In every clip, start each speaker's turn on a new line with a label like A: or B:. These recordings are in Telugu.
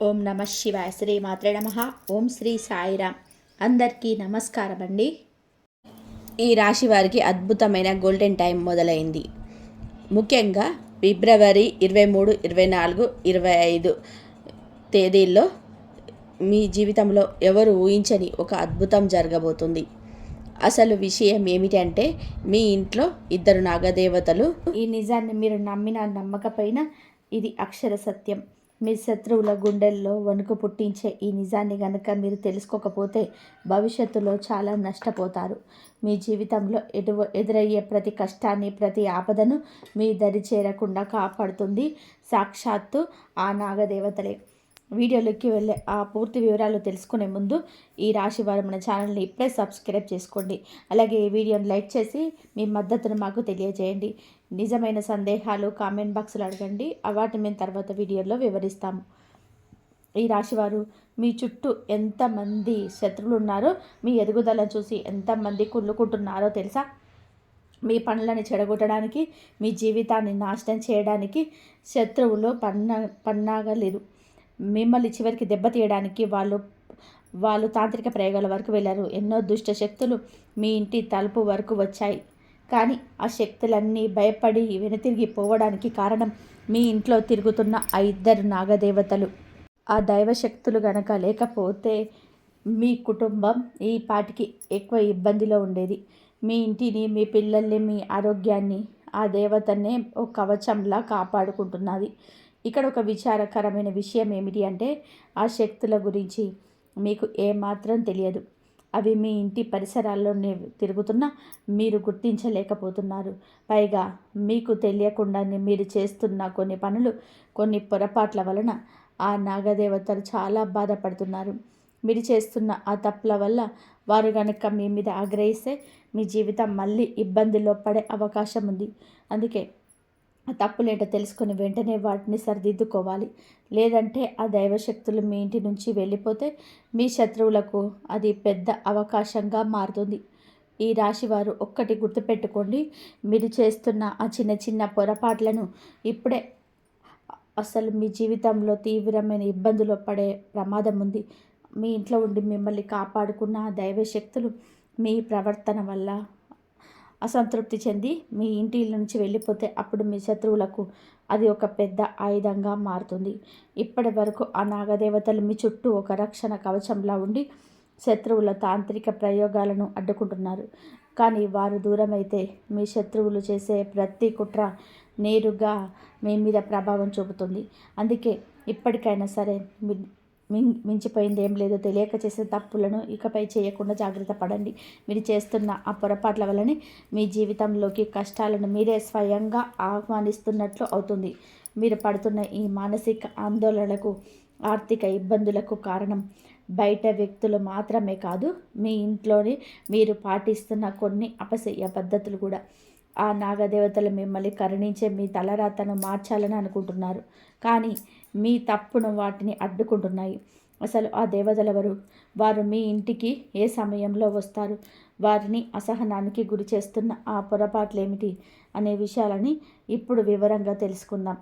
A: ఓం నమ శివాయ. శ్రీ మాత్రే నమ. ఓం శ్రీ సాయిరామ్. అందరికీ నమస్కారం అండి. ఈ రాశి వారికి అద్భుతమైన గోల్డెన్ టైం మొదలైంది. ముఖ్యంగా ఫిబ్రవరి 23, 24, 25 తేదీల్లో మీ జీవితంలో ఎవరు ఊహించని ఒక అద్భుతం జరగబోతుంది. అసలు విషయం ఏమిటంటే, మీ ఇంట్లో 2 నాగదేవతలు. ఈ నిజాన్ని మీరు నమ్మినా నమ్మకపోయినా ఇది అక్షర సత్యం. మీ శత్రువుల గుండెల్లో వణుకు పుట్టించే ఈ నిజాన్ని గనక మీరు తెలుసుకోకపోతే భవిష్యత్తులో చాలా నష్టపోతారు. మీ జీవితంలో ఎదురయ్యే ప్రతి కష్టాన్ని, ప్రతి ఆపదను మీ దరి చేరకుండా కాపాడుతుంది సాక్షాత్తు ఆ నాగదేవతలే. వీడియోలోకి వెళ్ళే ఆ పూర్తి వివరాలు తెలుసుకునే ముందు ఈ రాశి వారు మన ఛానల్ని ఇప్పుడే సబ్స్క్రైబ్ చేసుకోండి. అలాగే ఈ వీడియోని లైక్ చేసి మీ మద్దతును మాకు తెలియజేయండి. నిజమైన సందేహాలు కామెంట్ బాక్స్లో అడగండి, వాటిని మేము తర్వాత వీడియోలో వివరిస్తాము. ఈ రాశివారు మీ చుట్టూ ఎంతమంది శత్రువులు ఉన్నారో, మీ ఎదుగుదలను చూసి ఎంతమంది కుళ్ళుకుంటున్నారో తెలుసా? మీ పనులను చెడగొట్టడానికి, మీ జీవితాన్ని నాశనం చేయడానికి శత్రువులు పన్నాగలేదు. మిమ్మల్ని చివరికి దెబ్బతీయడానికి వాళ్ళు తాంత్రిక ప్రయోగాల వరకు వెళ్ళారు. ఎన్నో దుష్ట శక్తులు మీ ఇంటి తలుపు వరకు వచ్చాయి. కానీ ఆ శక్తులన్నీ భయపడి వెనుతిరిగి పోవడానికి కారణం మీ ఇంట్లో తిరుగుతున్న ఆ 2 నాగదేవతలు. ఆ దైవశక్తులు గనక లేకపోతే మీ కుటుంబం ఈ పాటికి ఎక్కువ ఇబ్బందిలో ఉండేది. మీ ఇంటిని, మీ పిల్లల్ని, మీ ఆరోగ్యాన్ని ఆ దేవతనే ఒక కవచంలా కాపాడుకుంటున్నది. ఇక్కడ ఒక విచారకరమైన విషయం ఏమిటి అంటే, ఆ శక్తుల గురించి మీకు ఏమాత్రం తెలియదు. అవి మీ ఇంటి పరిసరాల్లోనే తిరుగుతున్నా మీరు గుర్తించలేకపోతున్నారు. పైగా మీకు తెలియకుండానే మీరు చేస్తున్న కొన్ని పనులు, కొన్ని పొరపాట్ల వలన ఆ నాగదేవతలు చాలా బాధపడుతున్నారు. మీరు చేస్తున్న ఆ తప్పుల వల్ల వారు కనుక మీ మీద ఆగ్రహిస్తే మీ జీవితం మళ్ళీ ఇబ్బందిలో పడే అవకాశం ఉంది. అందుకే ఆ తప్పులేంటో తెలుసుకొని వెంటనే వాటిని సరిదిద్దుకోవాలి. లేదంటే ఆ దైవశక్తులు మీ ఇంటి నుంచి వెళ్ళిపోతే మీ శత్రువులకు అది పెద్ద అవకాశంగా మారుతుంది. ఈ రాశివారు ఒక్కటి గుర్తుపెట్టుకోండి, మీరు చేస్తున్న ఆ చిన్న చిన్న పొరపాట్లను ఇప్పుడే అసలు మీ జీవితంలో తీవ్రమైన ఇబ్బందులు పడే ప్రమాదం ఉంది. మీ ఇంట్లో ఉండి మిమ్మల్ని కాపాడుకున్న ఆ దైవశక్తులు మీ ప్రవర్తన వల్ల అసంతృప్తి చెంది మీ ఇంటి నుంచి వెళ్ళిపోతే అప్పుడు మీ శత్రువులకు అది ఒక పెద్ద ఆయుధంగా మారుతుంది. ఇప్పటి వరకు ఆ నాగదేవతలు మీ చుట్టూ ఒక రక్షణ కవచంలా ఉండి శత్రువుల తాంత్రిక ప్రయోగాలను అడ్డుకుంటున్నారు. కానీ వారు దూరమైతే మీ శత్రువులు చేసే ప్రతి కుట్ర నేరుగా మీ మీద ప్రభావం చూపుతుంది. అందుకే ఇప్పటికైనా సరే మించిపోయింది ఏం లేదో తెలియక చేసే తప్పులను ఇకపై చేయకుండా జాగ్రత్త పడండి. మీరు చేస్తున్న ఆ పొరపాట్ల వల్లనే మీ జీవితంలోకి కష్టాలను మీరే స్వయంగా ఆహ్వానిస్తున్నట్లు అవుతుంది. మీరు పడుతున్న ఈ మానసిక ఆందోళనలకు, ఆర్థిక ఇబ్బందులకు కారణం బయట వ్యక్తులు మాత్రమే కాదు, మీ ఇంట్లోనే మీరు పాటిస్తున్న కొన్ని అపశయ్య పద్ధతులు కూడా. ఆ నాగదేవతలు మిమ్మల్ని కరుణించే మీ తలరాతను మార్చాలని అనుకుంటున్నారు, కానీ మీ తప్పును వాటిని అడ్డుకుంటున్నాయి. అసలు ఆ దేవతలెవరు? వారు మీ ఇంటికి ఏ సమయంలో వస్తారు? వారిని అసహనానికి గురి చేస్తున్న ఆ పొరపాట్లేమిటి అనే విషయాలని ఇప్పుడు వివరంగా తెలుసుకుందాం.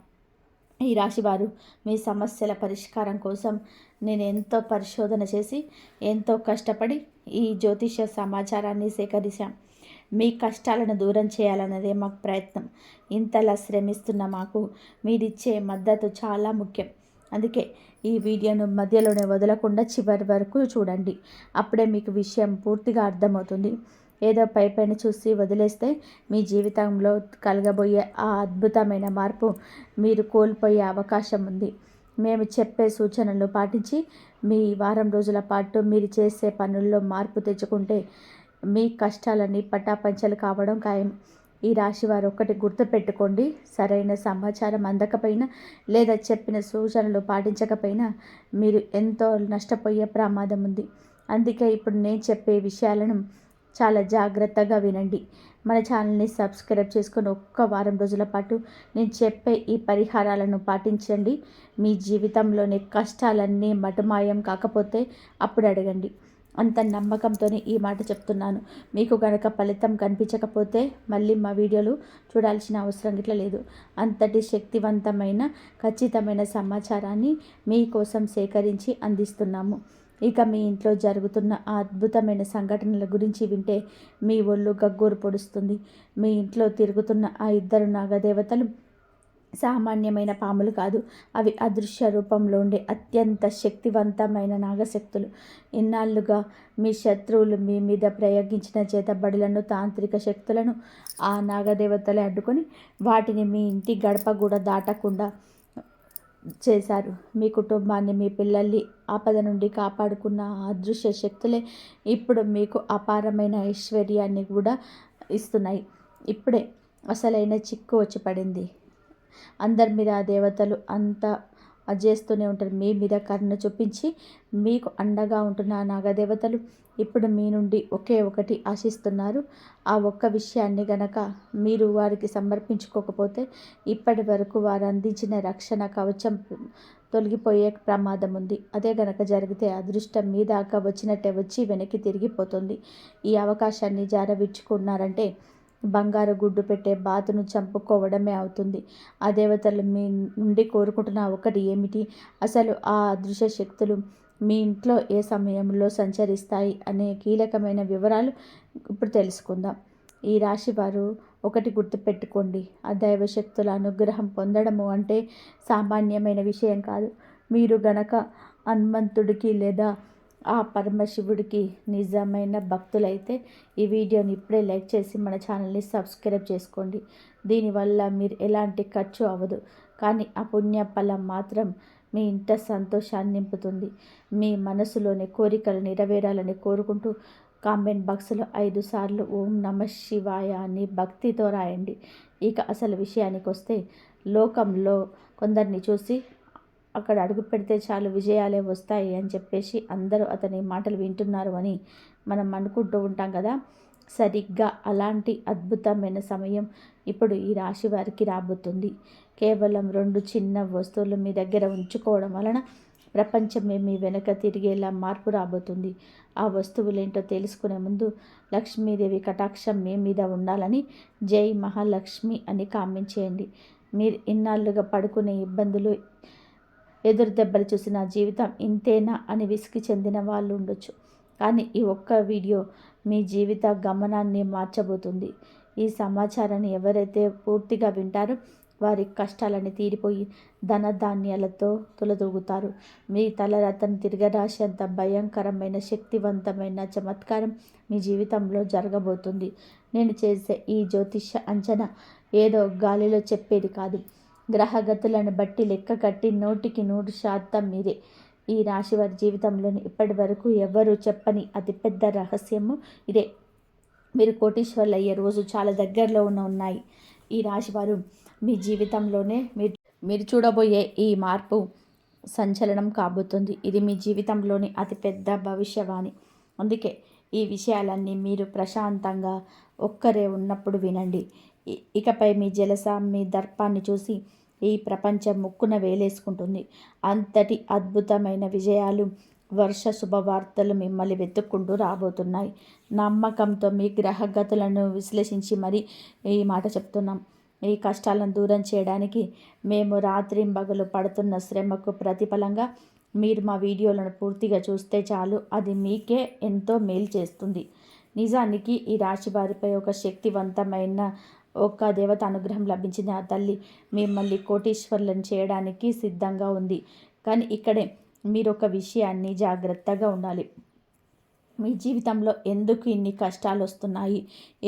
A: ఈ రాశివారు మీ సమస్యల పరిష్కారం కోసం నేను ఎంతో పరిశోధన చేసి, ఎంతో కష్టపడి ఈ జ్యోతిష సమాచారాన్ని సేకరించాం. మీ కష్టాలను దూరం చేయాలన్నదే మాకు ప్రయత్నం. ఇంతలా శ్రమిస్తున్న మాకు మీరిచ్చే మద్దతు చాలా ముఖ్యం. అందుకే ఈ వీడియోను మధ్యలోనే వదలకుండా చివరి వరకు చూడండి. అప్పుడే మీకు విషయం పూర్తిగా అర్థమవుతుంది. ఏదో పైపైన చూసి వదిలేస్తే మీ జీవితంలో కలగబోయే ఆ అద్భుతమైన మార్పు మీరు కోల్పోయే అవకాశం ఉంది. మేము చెప్పే సూచనలు పాటించి మీ వారం రోజుల పాటు మీరు చేసే పనుల్లో మార్పు తెచ్చుకుంటే మీ కష్టాలన్నీ పటాపంచలు కావడం ఖాయం. ఈ రాశివారు ఒక్కటి గుర్తుపెట్టుకోండి, సరైన సమాచారం అందకపోయినా లేదా చెప్పిన సూచనలు పాటించకపోయినా మీరు ఎంతో నష్టపోయే ప్రమాదం ఉంది. అందుకే ఇప్పుడు నేను చెప్పే విషయాలను చాలా జాగ్రత్తగా వినండి. మన ఛానల్ని సబ్స్క్రైబ్ చేసుకొని ఒక్క వారం రోజుల పాటు నేను చెప్పే ఈ పరిహారాలను పాటించండి. మీ జీవితంలోని కష్టాలన్నీ మటుమాయం కాకపోతే అప్పుడు అడగండి. అంత నమ్మకంతోనే ఈ మాట చెప్తున్నాను. మీకు కనుక ఫలితం కనిపించకపోతే మళ్ళీ మా వీడియోలు చూడాల్సిన అవసరం గిట్ల లేదు. అంతటి శక్తివంతమైన ఖచ్చితమైన సమాచారాన్ని మీకోసం సేకరించి అందిస్తున్నాము. ఇక మీ ఇంట్లో జరుగుతున్న ఆ అద్భుతమైన సంఘటనల గురించి వింటే మీ ఒళ్ళు గగ్గోరు పొడుస్తుంది. మీ ఇంట్లో తిరుగుతున్న ఆ ఇద్దరు నాగదేవతలు సామాన్యమైన పాములు కాదు. అవి అదృశ్య రూపంలో ఉండే అత్యంత శక్తివంతమైన నాగశక్తులు. ఇన్నాళ్ళుగా మీ శత్రువులు మీ మీద ప్రయోగించిన చేతబడులను, తాంత్రిక శక్తులను ఆ నాగదేవతలే అడ్డుకొని వాటిని మీ ఇంటి గడప కూడా దాటకుండా చేశారు. మీ కుటుంబాన్ని, మీ పిల్లల్ని ఆపద నుండి కాపాడుకున్న ఆ అదృశ్య శక్తులే ఇప్పుడు మీకు అపారమైన ఐశ్వర్యాన్ని కూడా ఇస్తున్నాయి. ఇప్పుడే అసలైన చిక్కు వచ్చి పడింది. అందరి మీద ఆ దేవతలు అంతా చేస్తూనే ఉంటారు. మీ మీద కరుణ చూపించి మీకు అండగా ఉంటున్న ఆ నాగదేవతలు ఇప్పుడు మీ నుండి ఒకే ఒకటి ఆశిస్తున్నారు. ఆ ఒక్క విషయాన్ని గనక మీరు వారికి సమర్పించుకోకపోతే ఇప్పటి వరకు వారు అందించిన రక్షణ కవచం తొలగిపోయే ప్రమాదం ఉంది. అదే గనక జరిగితే అదృష్టం మీ దాకా వచ్చినట్టే వచ్చి వెనక్కి తిరిగిపోతుంది. ఈ అవకాశాన్ని జారవిడ్చుకున్నారంటే బంగారు గుడ్డు పెట్టే బాతును చంపుకోవడమే అవుతుంది. ఆ దేవతలు మీ నుండి కోరుకుంటున్న ఒకటి ఏమిటి? అసలు ఆ అదృశ్య శక్తులు మీ ఇంట్లో ఏ సమయంలో సంచరిస్తాయి అనే కీలకమైన వివరాలు ఇప్పుడు తెలుసుకుందాం. ఈ రాశి వారు ఒకటి గుర్తుపెట్టుకోండి. ఆ దైవశక్తుల అనుగ్రహం పొందడము అంటే సామాన్యమైన విషయం కాదు. మీరు గనక హనుమంతుడికి లేదా ఆ పరమశివుడికి నిజమైన భక్తులైతే ఈ వీడియోని ఇప్పుడే లైక్ చేసి మన ఛానల్ని సబ్స్క్రైబ్ చేసుకోండి. దీనివల్ల మీరు ఎలాంటి ఖర్చు అవ్వదు, కానీ ఆ పుణ్య ఫలం మాత్రం మీ ఇంట సంతోషాన్ని నింపుతుంది. మీ మనసులోని కోరికలు నెరవేరాలని కోరుకుంటూ కామెంట్ బాక్స్లో 5 సార్లు ఓం నమ శివాయ అని భక్తితో రాయండి. ఇక అసలు విషయానికి వస్తే, లోకంలో కొందరిని చూసి అక్కడ అడుగు పెడితే చాలు విజయాలే వస్తాయి అని చెప్పేసి అందరూ అతని మాటలు వింటున్నారు అని మనం అనుకుంటూ ఉంటాం కదా. సరిగ్గా అలాంటి అద్భుతమైన సమయం ఇప్పుడు ఈ రాశి వారికి రాబోతుంది. కేవలం 2 చిన్న వస్తువులు మీ దగ్గర ఉంచుకోవడం వలన ప్రపంచమే మీ వెనక తిరిగేలా మార్పు రాబోతుంది. ఆ వస్తువులేంటో తెలుసుకునే ముందు లక్ష్మీదేవి కటాక్షం మీ మీద ఉండాలని జై మహాలక్ష్మి అని కామెంట్ చేయండి. మీరు ఇన్నాళ్ళుగా పడుకునే ఇబ్బందులు, ఎదురు దెబ్బలు చూసి నా జీవితం ఇంతేనా అని విసిగి చెందిన వాళ్ళు ఉండొచ్చు. కానీ ఈ ఒక్క వీడియో మీ జీవిత గమనాన్ని మార్చబోతుంది. ఈ సమాచారాన్ని ఎవరైతే పూర్తిగా వింటారో వారి కష్టాలని తీరిపోయి ధనధాన్యాలతో తులదూగుతారు. మీ తలరాతను తిరగరాసేంత భయంకరమైన శక్తివంతమైన చమత్కారం మీ జీవితంలో జరగబోతుంది. నేను చేసే ఈ జ్యోతిష అంచనా ఏదో గాలిలో చెప్పేది కాదు. గ్రహగతులను బట్టి లెక్క కట్టి 100% మీరే. ఈ రాశి వారి జీవితంలోని ఇప్పటి వరకు ఎవరు చెప్పని అతిపెద్ద రహస్యము ఇదే. మీరు కోటీశ్వర్లు అయ్యే రోజు చాలా దగ్గరలో ఉన్నాయి. ఈ రాశివారు మీ జీవితంలోనే మీరు చూడబోయే ఈ మార్పు సంచలనం కాబోతుంది. ఇది మీ జీవితంలోని అతిపెద్ద భవిష్యవాణి. అందుకే ఈ విషయాలన్నీ మీరు ప్రశాంతంగా ఒక్కరే ఉన్నప్పుడు వినండి. ఇకపై మీ జలస, మీ దర్పాన్ని చూసి ఈ ప్రపంచం ముక్కున వేలేసుకుంటుంది. అంతటి అద్భుతమైన విజయాలు, వర్ష శుభవార్తలు మిమ్మల్ని వెతుక్కుంటూ రాబోతున్నాయి. నమ్మకంతో మీ గ్రహగతులను విశ్లేషించి మరి ఈ మాట చెప్తున్నాం. ఈ కష్టాలను దూరం చేయడానికి మేము రాత్రింబగలు పడుతున్న శ్రమకు ప్రతిఫలంగా మీరు మా వీడియోలను పూర్తిగా చూస్తే చాలు, అది మీకే ఎంతో మేలు చేస్తుంది. నిజానికి ఈ రాశి వారిపై ఒక శక్తివంతమైన ఒక దేవత అనుగ్రహం లభించింది. ఆ తల్లి మిమ్మల్ని కోటీశ్వర్లను చేయడానికి సిద్ధంగా ఉంది. కానీ ఇక్కడే మీరు ఒక విషయాన్ని జాగ్రత్తగా ఉండాలి. మీ జీవితంలో ఎందుకు ఇన్ని కష్టాలు వస్తున్నాయి,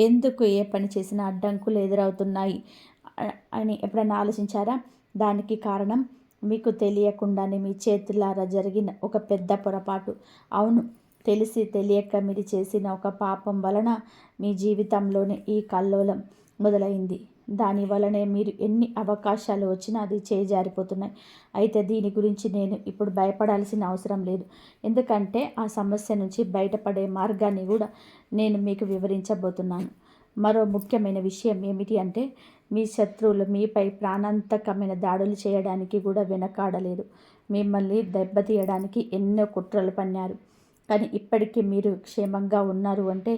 A: ఎందుకు ఏ పని చేసినా అడ్డంకులు ఎదురవుతున్నాయి అని ఎప్పుడైనా ఆలోచించారా? దానికి కారణం మీకు తెలియకుండానే మీ చేతులారా జరిగిన ఒక పెద్ద పొరపాటు. అవును, తెలిసి తెలియక మీరు చేసిన ఒక పాపం వలన మీ జీవితంలోనే ఈ కల్లోలం మొదలైంది. దాని వలనే మీరు ఎన్ని అవకాశాలు వచ్చినా అది చేజారిపోతున్నాయి. అయితే దీని గురించి నేను ఇప్పుడు భయపడాల్సిన అవసరం లేదు. ఎందుకంటే ఆ సమస్య నుంచి బయటపడే మార్గాన్ని కూడా నేను మీకు వివరించబోతున్నాను. మరో ముఖ్యమైన విషయం ఏమిటి అంటే, మీ శత్రువులు మీపై ప్రాణాంతకమైన దాడులు చేయడానికి కూడా వెనకాడలేదు. మిమ్మల్ని దెబ్బతీయడానికి ఎన్నో కుట్రలు పన్నారు. కానీ ఇప్పటికీ మీరు క్షేమంగా ఉన్నారు అంటే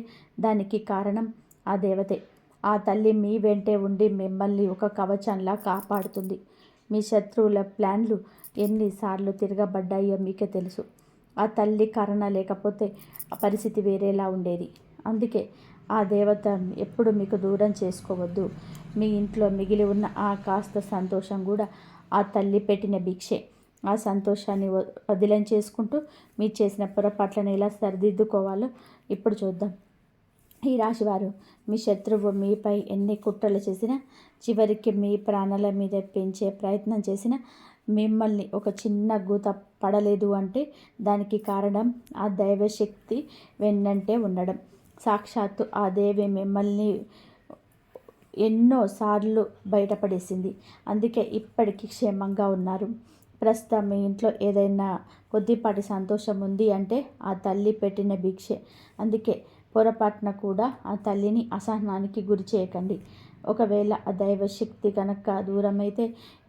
A: దానికి కారణం ఆ దేవతే. ఆ తల్లి మీ వెంటే ఉండి మిమ్మల్ని ఒక కవచంలా కాపాడుతుంది. మీ శత్రువుల ప్లాన్లు ఎన్నిసార్లు తిరగబడ్డాయో మీకే తెలుసు. ఆ తల్లి కరుణ లేకపోతే ఆ పరిస్థితి వేరేలా ఉండేది. అందుకే ఆ దేవత ఎప్పుడు మీకు దూరం చేసుకోవద్దు. మీ ఇంట్లో మిగిలి ఉన్న ఆ కాస్త సంతోషం కూడా ఆ తల్లి పెట్టిన భిక్షే. ఆ సంతోషాన్ని వదిలం చేసుకుంటూ మీరు చేసిన పొరపాట్లను ఎలా సరిదిద్దుకోవాలో ఇప్పుడు చూద్దాం. ఈ రాశివారు, మీ శత్రువు మీపై ఎన్ని కుట్రలు చేసినా, చివరికి మీ ప్రాణాల మీద పెంచే ప్రయత్నం చేసినా మిమ్మల్ని ఒక చిన్న గూత పడలేదు అంటే దానికి కారణం ఆ దైవశక్తి వెన్నంటే ఉండడం. సాక్షాత్తు ఆ దేవి మిమ్మల్ని ఎన్నోసార్లు బయటపడేసింది. అందుకే ఇప్పటికీ క్షేమంగా ఉన్నారు. ప్రస్తుతం మీ ఇంట్లో ఏదైనా కొద్దిపాటి సంతోషం ఉంది అంటే ఆ తల్లి పెట్టిన భిక్షే. అందుకే పొరపాటున కూడా ఆ తల్లిని అసహనానికి గురి చేయకండి. ఒకవేళ ఆ దైవశక్తి కనుక దూరమైతే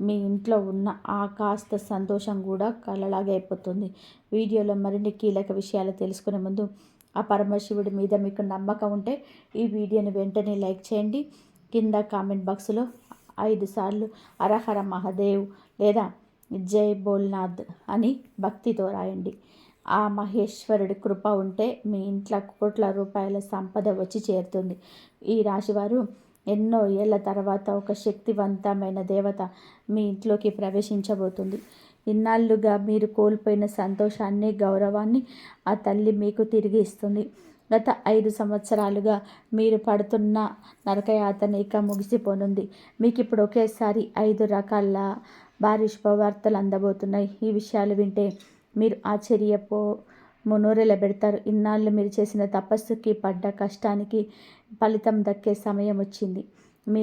A: మీ ఇంట్లో ఉన్న ఆ కాస్త సంతోషం కూడా కలలాగా అయిపోతుంది. వీడియోలో మరిన్ని కీలక విషయాలు తెలుసుకునే ముందు ఆ పరమశివుడి మీద మీకు నమ్మకం ఉంటే ఈ వీడియోని వెంటనే లైక్ చేయండి. కింద కామెంట్ బాక్స్లో 5 సార్లు హరహర మహాదేవ్ లేదా జై బోల్నాథ్ అని భక్తితో రాయండి. ఆ మహేశ్వరుడి కృప ఉంటే మీ ఇంట్లో కోట్ల రూపాయల సంపద వచ్చి చేరుతుంది. ఈ రాశివారు ఎన్నో ఏళ్ల తర్వాత ఒక శక్తివంతమైన దేవత మీ ఇంట్లోకి ప్రవేశించబోతుంది. ఇన్నాళ్ళుగా మీరు కోల్పోయిన సంతోషాన్ని, గౌరవాన్ని ఆ తల్లి మీకు తిరిగి ఇస్తుంది. గత 5 సంవత్సరాలుగా మీరు పడుతున్న నరకయాతన ఇక ముగిసిపోనుంది. మీకు ఇప్పుడు ఒకేసారి 5 రకాల భారీ శుభవార్తలు అందబోతున్నాయి. ఈ విషయాలు వింటే మీరు నోరెళ్ళబెడతారు. ఇన్నాళ్ళు మీరు చేసిన తపస్సుకి, పడ్డ కష్టానికి ఫలితం దక్కే సమయం వచ్చింది. మీ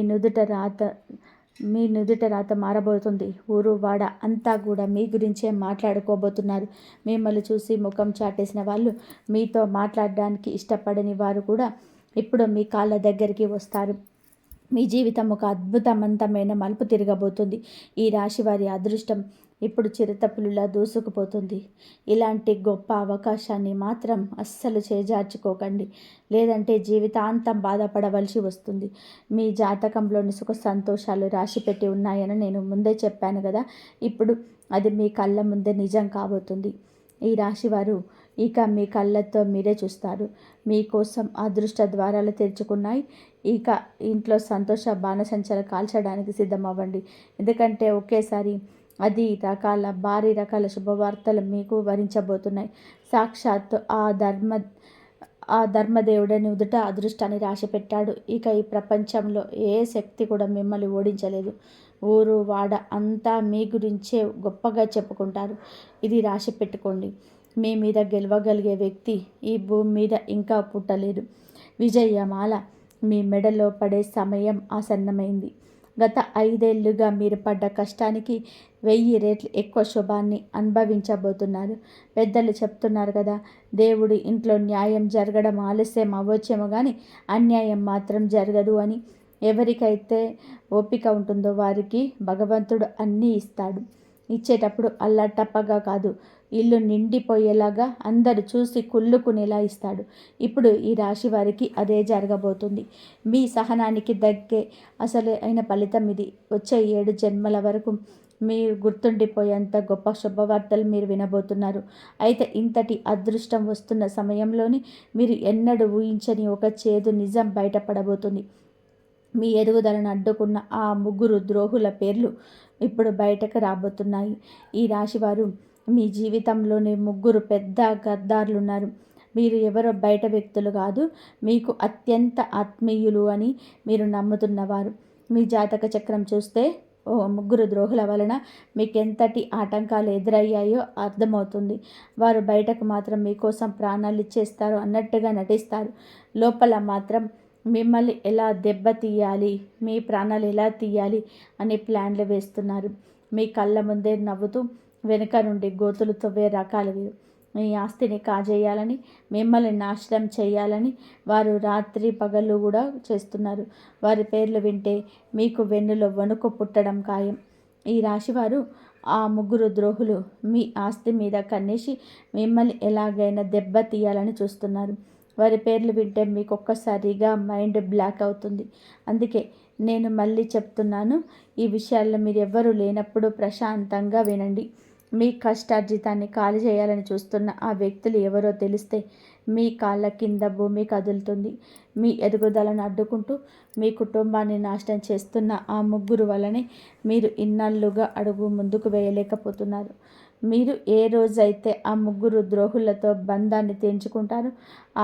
A: నుదుట రాత మారబోతుంది. ఊరు వాడ అంతా కూడా మీ గురించే మాట్లాడుకోబోతున్నారు. మిమ్మల్ని చూసి ముఖం చాటేసిన వాళ్ళు, మీతో మాట్లాడడానికి ఇష్టపడని వారు కూడా ఇప్పుడు మీ కాళ్ళ దగ్గరికి వస్తారు. మీ జీవితం ఒక అద్భుతవంతమైన మలుపు తిరగబోతుంది. ఈ రాశి వారి అదృష్టం ఇప్పుడు చిరుతపులిలా దూసుకుపోతుంది. ఇలాంటి గొప్ప అవకాశాన్ని మాత్రం అస్సలు చేజార్చుకోకండి. లేదంటే జీవితాంతం బాధపడవలసి వస్తుంది. మీ జాతకంలోని సుఖ సంతోషాలు రాసిపెట్టి ఉన్నాయని నేను ముందే చెప్పాను కదా. ఇప్పుడు అది మీ కళ్ళ ముందే నిజం కాబోతుంది. ఈ రాశివారు ఇక మీ కళ్ళతో మీరే చూస్తారు. మీకోసం అదృష్ట ద్వారాలు తెరుచుకున్నాయి. ఇక ఇంట్లో సంతోష బాణసంచలు కాల్చడానికి సిద్ధమవ్వండి. ఎందుకంటే ఒకేసారి భారీ రకాల శుభవార్తలు మీకు వరించబోతున్నాయి. సాక్షాత్తు ఆ ధర్మదేవుడని ఉదుట అదృష్టాన్ని రాసిపెట్టాడు. ఇక ఈ ప్రపంచంలో ఏ శక్తి కూడా మిమ్మల్ని ఓడించలేదు. ఊరు వాడ అంతా మీ గురించే గొప్పగా చెప్పుకుంటారు. ఇది రాసి పెట్టుకోండి. మీ మీద గెలవగలిగే వ్యక్తి ఈ భూమి మీద ఇంకా పుట్టలేదు. విజయమాల మీ మెడలో పడే సమయం ఆసన్నమైంది. గత 5 ఏళ్లుగా మీరు పడ్డ కష్టానికి 1000 రెట్లు ఎక్కువ శుభాన్ని అనుభవించబోతున్నారు. పెద్దలు చెప్తున్నారు కదా, దేవుడి ఇంట్లో న్యాయం జరగడం ఆలస్యం అవ్వచ్చేమో కానీ అన్యాయం మాత్రం జరగదు అని. ఎవరికైతే ఓపిక ఉంటుందో వారికి భగవంతుడు అన్నీ ఇస్తాడు. ఇచ్చేటప్పుడు అల్లాటప్పగా కాదు, ఇల్లు నిండిపోయేలాగా అందరు చూసి కుళ్ళుకునేలా ఇస్తాడు. ఇప్పుడు ఈ రాశి వారికి అదే జరగబోతుంది. మీ సహనానికి దగ్గే అసలు అయిన ఫలితం ఇది. వచ్చే 7 జన్మల వరకు మీరు గుర్తుండిపోయేంత గొప్ప శుభవార్తలు మీరు వినబోతున్నారు. అయితే ఇంతటి అదృష్టం వస్తున్న సమయంలోని మీరు ఎన్నడూ ఊహించని ఒక చేదు నిజం బయటపడబోతుంది. మీ ఎదుగుదలను అడ్డుకున్న ఆ 3 ద్రోహుల పేర్లు ఇప్పుడు బయటకు రాబోతున్నాయి. ఈ రాశివారు, మీ జీవితంలోని 3 పెద్ద గద్దార్లున్నారు. మీరు ఎవరో బయట వ్యక్తులు కాదు, మీకు అత్యంత ఆత్మీయులు అని మీరు నమ్ముతున్నవారు. మీ జాతక చక్రం చూస్తే 3 ద్రోహుల వలన మీకెంతటి ఆటంకాలు ఎదురయ్యాయో అర్థమవుతుంది. వారు బయటకు మాత్రం మీకోసం ప్రాణాలు ఇచ్చేస్తారు అన్నట్టుగా నటిస్తారు. లోపల మాత్రం మిమ్మల్ని ఎలా దెబ్బతీయాలి, మీ ప్రాణాలు ఎలా తీయాలి అనే ప్లాన్లు వేస్తున్నారు. మీ కళ్ళ ముందే నవ్వుతూ వెనుక నుండి గోతులు తవ్వే రకాలు వీరు. మీ ఆస్తిని కాజేయాలని, మిమ్మల్ని నాశనం చేయాలని వారు రాత్రి పగళ్ళు కూడా చేస్తున్నారు. వారి పేర్లు వింటే మీకు వెన్నులో వణుకు పుట్టడం ఖాయం. ఈ రాశివారు ఆ ముగ్గురు ద్రోహులు మీ ఆస్తి మీద కన్నేసి మిమ్మల్ని ఎలాగైనా దెబ్బతీయాలని చూస్తున్నారు. వారి పేర్లు వింటే మీకు ఒక్కసారిగా మైండ్ బ్లాక్ అవుతుంది. అందుకే నేను మళ్ళీ చెప్తున్నాను, ఈ విషయాల్లో మీరెవ్వరూ లేనప్పుడు ప్రశాంతంగా వినండి. మీ కష్టార్జితాన్ని ఖాళీ చేయాలని చూస్తున్న ఆ వ్యక్తులు ఎవరో తెలిస్తే మీ కాళ్ళ కింద భూమి కదులుతుంది. మీ ఎదుగుదలను అడ్డుకుంటూ మీ కుటుంబాన్ని నాశనం చేస్తున్న ఆ ముగ్గురు వల్లనే మీరు ఇన్నాళ్లుగా అడుగు ముందుకు వేయలేకపోతున్నారు. మీరు ఏ రోజైతే ఆ ముగ్గురు ద్రోహులతో బంధాన్ని తెంచుకుంటారో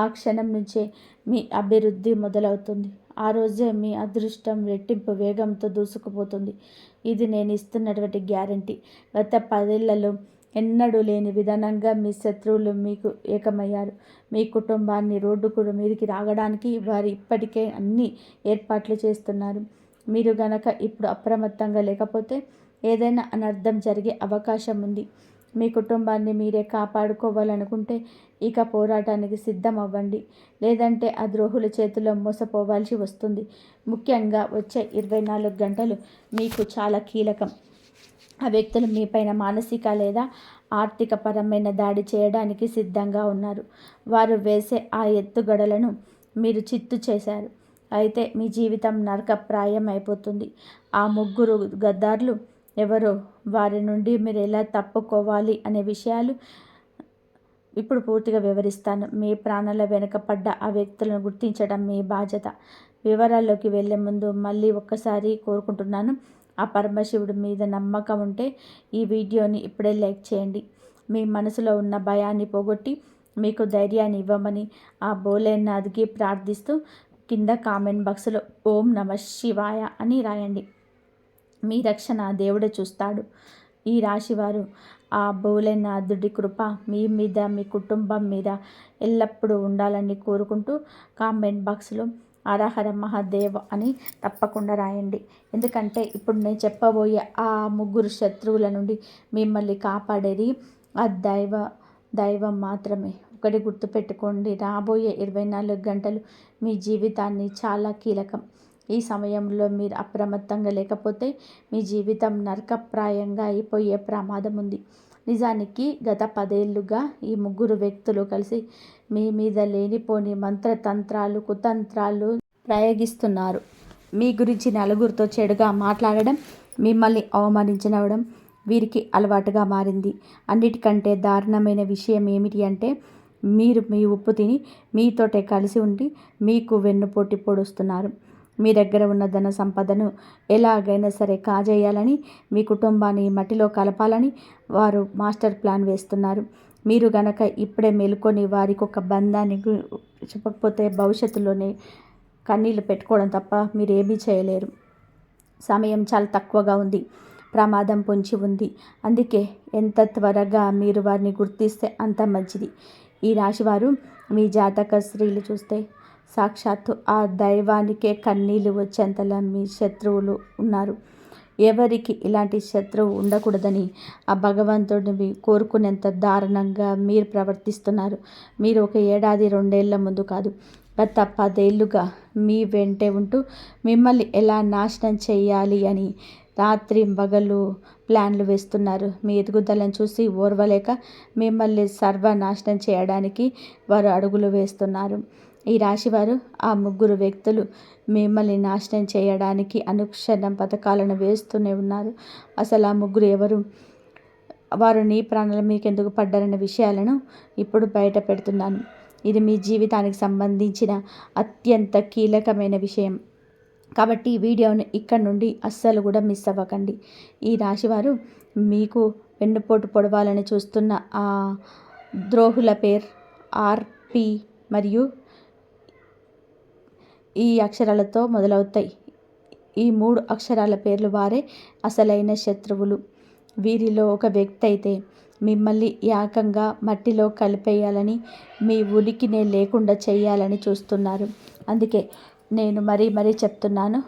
A: ఆ క్షణం నుంచే మీ అభివృద్ధి మొదలవుతుంది. ఆ రోజే మీ అదృష్టం రెట్టింపు వేగంతో దూసుకుపోతుంది. ఇది నేను ఇస్తున్నటువంటి గ్యారంటీ. గత 10 ఏళ్లలో ఎన్నడూ లేని విధానంగా మీ శత్రువులు మీకు ఏకమయ్యారు. మీ కుటుంబాన్ని రోడ్డుకు మీదికి రాగడానికి వారు ఇప్పటికే అన్ని ఏర్పాట్లు చేస్తున్నారు. మీరు గనక ఇప్పుడు అప్రమత్తంగా లేకపోతే ఏదైనా అనర్థం జరిగే అవకాశం ఉంది. మీ కుటుంబాన్ని మీరే కాపాడుకోవాలనుకుంటే ఇక పోరాటానికి సిద్ధం అవ్వండి. లేదంటే ఆ ద్రోహుల చేతిలో మోసపోవాల్సి వస్తుంది. ముఖ్యంగా వచ్చే 24 గంటలు మీకు చాలా కీలకం. ఆ వ్యక్తులు మీపైన మానసిక లేదా ఆర్థిక పరమైన దాడి చేయడానికి సిద్ధంగా ఉన్నారు. వారు వేసే ఆ ఎత్తుగడలను మీరు చిత్తు చేశారు. అయితే మీ జీవితం నరకప్రాయం అయిపోతుంది. ఆ ముగ్గురు గద్దార్లు ఎవరో, వారి నుండి మీరు ఎలా తప్పుకోవాలి అనే విషయాలు ఇప్పుడు పూర్తిగా వివరిస్తాను. మీ ప్రాణాల వెనుక పడ్డ ఆ వ్యక్తులను గుర్తించడం మీ బాధ్యత. వివరాల్లోకి వెళ్లే ముందు మళ్ళీ ఒక్కసారి కోరుకుంటున్నాను, ఆ పరమశివుడి మీద నమ్మకం ఉంటే ఈ వీడియోని ఇప్పుడే లైక్ చేయండి. మీ మనసులో ఉన్న భయాన్ని పోగొట్టి మీకు ధైర్యాన్ని ఇవ్వమని ఆ భోలేనాథ్కి ప్రార్థిస్తూ కింద కామెంట్ బాక్స్లో ఓం నమః శివాయ అని రాయండి. మీ రక్షణ దేవుడే చూస్తాడు. ఈ రాశివారు ఆ భోలేనాథుడి కృప మీ మీద, మీ కుటుంబం మీద ఎల్లప్పుడూ ఉండాలని కోరుకుంటూ కామెంట్ బాక్స్లో హరహర మహాదేవ్ అని తప్పకుండా రాయండి. ఎందుకంటే ఇప్పుడు నేను చెప్పబోయే ఆ ముగ్గురు శత్రువుల నుండి మిమ్మల్ని కాపాడేది ఆ దైవం మాత్రమే. ఒకటి గుర్తుపెట్టుకోండి, రాబోయే 24 గంటలు మీ జీవితాన్ని చాలా కీలకం. ఈ సమయంలో మీరు అప్రమత్తంగా లేకపోతే మీ జీవితం నరకప్రాయంగా అయిపోయే ప్రమాదం ఉంది. నిజానికి గత 10 ఏళ్లుగా ఈ ముగ్గురు వ్యక్తులు కలిసి మీ మీద లేనిపోని మంత్రతంత్రాలు, కుతంత్రాలు ప్రయోగిస్తున్నారు. మీ గురించి నలుగురితో చెడుగా మాట్లాడడం, మిమ్మల్ని అవమానించడం వీరికి అలవాటుగా మారింది. అన్నిటికంటే దారుణమైన విషయం ఏమిటి అంటే, మీరు మీ ఉప్పు తిని మీతోటే కలిసి ఉండి మీకు వెన్నుపోటు పొడుస్తున్నారు. మీ దగ్గర ఉన్న ధన సంపదను ఎలాగైనా సరే కాజేయాలని, మీ కుటుంబాన్ని మట్టిలో కలపాలని వారు మాస్టర్ ప్లాన్ వేస్తున్నారు. మీరు గనక ఇప్పుడే మేలుకొని వారికి ఒక బంధాన్ని చెప్పకపోతే భవిష్యత్తులోనే కన్నీళ్లు పెట్టుకోవడం తప్ప మీరేమీ చేయలేరు. సమయం చాలా తక్కువగా ఉంది. ప్రమాదం పొంచి ఉంది. అందుకే ఎంత త్వరగా మీరు వారిని గుర్తిస్తే అంత మంచిది. ఈ రాశివారు మీ జాతక స్త్రీలు చూస్తే సాక్షాత్తు ఆ దైవానికే కన్నీళ్ళు వచ్చేంతలా మీ శత్రువులు ఉన్నారు. ఎవరికి ఇలాంటి శత్రువు ఉండకూడదని ఆ భగవంతుడిని కోరుకునేంత దారుణంగా మీరు ప్రవర్తిస్తున్నారు. మీరు ఒక ఏడాది 2 ఏళ్ల ముందు కాదు, గత 10 ఏళ్లుగా మీ వెంటే ఉంటూ మిమ్మల్ని ఎలా నాశనం చేయాలి అని రాత్రింబగళ్ళు ప్లాన్లు వేస్తున్నారు. మీ ఎదుగుదలను చూసి ఓర్వలేక మిమ్మల్ని సర్వనాశనం చేయడానికి వారు అడుగులు వేస్తున్నారు. ఈ రాశివారు ఆ ముగ్గురు వ్యక్తులు మిమ్మల్ని నాశనం చేయడానికి అనుక్షణం పథకాలను వేస్తూనే ఉన్నారు. అసలు ఆ ముగ్గురు ఎవరు, వారు నీ ప్రాణాల మీకు ఎందుకు పడ్డారనే విషయాలను ఇప్పుడు బయట పెడుతున్నాను. ఇది మీ జీవితానికి సంబంధించిన అత్యంత కీలకమైన విషయం. కాబట్టి ఈ వీడియోని ఇక్కడి నుండి అస్సలు కూడా మిస్ అవ్వకండి. ఈ రాశివారు మీకు వెన్నుపోటు పొడవాలని చూస్తున్న ఆ ద్రోహుల పేరు ఆర్పి మరియు ఈ అక్షరాలతో మొదలవుతాయి. ఈ 3 అక్షరాల పేర్లు వారే అసలైన శత్రువులు. వీరిలో ఒక వ్యక్తి అయితే మిమ్మల్ని ఏకంగా మట్టిలో కలిపేయాలని, మీ ఉనికినే లేకుండా చేయాలని చూస్తున్నారు. అందుకే నేను మరీ చెప్తున్నాను,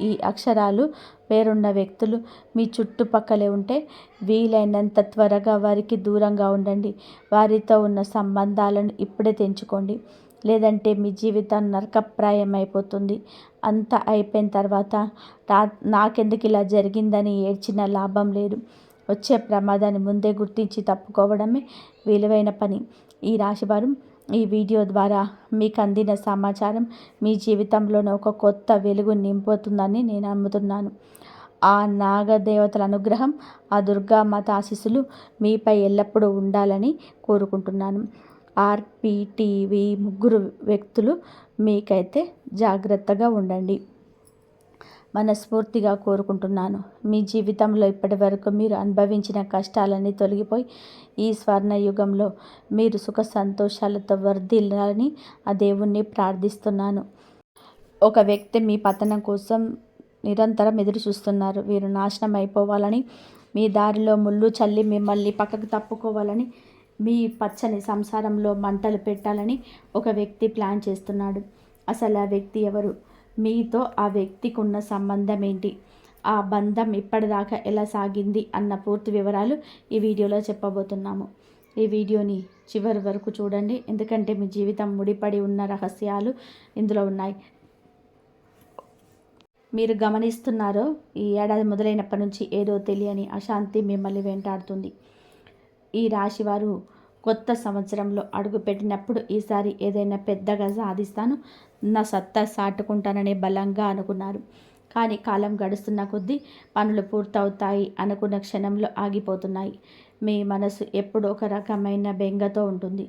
A: ఈ అక్షరాలు పేరున్న వ్యక్తులు మీ చుట్టుపక్కలే ఉంటే వీలైనంత త్వరగా వారికి దూరంగా ఉండండి. వారితో ఉన్న సంబంధాలను ఇప్పుడే తెంచుకోండి. లేదంటే మీ జీవితం నరకప్రాయం అయిపోతుంది. అంతా అయిపోయిన తర్వాత నాకెందుకు ఇలా జరిగిందని ఏడ్చిన లాభం లేదు. వచ్చే ప్రమాదాన్ని ముందే గుర్తించి తప్పుకోవడమే విలువైన పని. ఈ రాశివారు ఈ వీడియో ద్వారా మీకు అందిన సమాచారం మీ జీవితంలోనే ఒక కొత్త వెలుగు నింపుతుందని నేను నమ్ముతున్నాను. ఆ నాగదేవతల అనుగ్రహం, ఆ దుర్గామాత ఆశీస్సులు మీపై ఎల్లప్పుడూ ఉండాలని కోరుకుంటున్నాను. ఆర్‌పీటీవీ ముగ్గురు వ్యక్తులు మీకైతే జాగ్రత్తగా ఉండండి మనస్ఫూర్తిగా కోరుకుంటున్నాను. మీ జీవితంలో ఇప్పటి వరకు మీరు అనుభవించిన కష్టాలన్నీ తొలగిపోయి ఈ స్వర్ణయుగంలో మీరు సుఖ సంతోషాలతో వర్ధిల్లాలని ఆ దేవుణ్ణి ప్రార్థిస్తున్నాను. ఒక వ్యక్తి మీ పతనం కోసం నిరంతరం ఎదురు చూస్తున్నారు. వీరు నాశనం అయిపోవాలని, మీ దారిలో ముళ్ళు చల్లి మిమ్మల్ని పక్కకు తప్పుకోవాలని, మీ పచ్చని సంసారంలో మంటలు పెట్టాలని ఒక వ్యక్తి ప్లాన్ చేస్తున్నాడు. అసలు ఆ వ్యక్తి ఎవరు? మీతో ఆ వ్యక్తికి ఉన్న సంబంధం ఏంటి? ఆ బంధం ఇప్పటిదాకా ఎలా సాగింది అన్న పూర్తి వివరాలు ఈ వీడియోలో చెప్పబోతున్నాము. ఈ వీడియోని చివరి వరకు చూడండి, ఎందుకంటే మీ జీవితం ముడిపడి ఉన్న రహస్యాలు ఇందులో ఉన్నాయి. మీరు గమనిస్తున్నారో, ఈ ఏడాది మొదలైనప్పటి నుంచి ఏదో తెలియని అశాంతి మిమ్మల్ని వెంటాడుతుంది. ఈ రాశివారు కొత్త సంవత్సరంలో అడుగుపెట్టినప్పుడు ఈసారి ఏదైనా పెద్దగా సాధిస్తాను, నా సత్తా సాటుకుంటానని బలంగా అనుకున్నారు. కానీ కాలం గడుస్తున్న కొద్దీ పనులు పూర్తవుతాయి అనుకున్న క్షణంలో ఆగిపోతున్నాయి. మీ మనసు ఎప్పుడు ఒక రకమైన బెంగతో ఉంటుంది.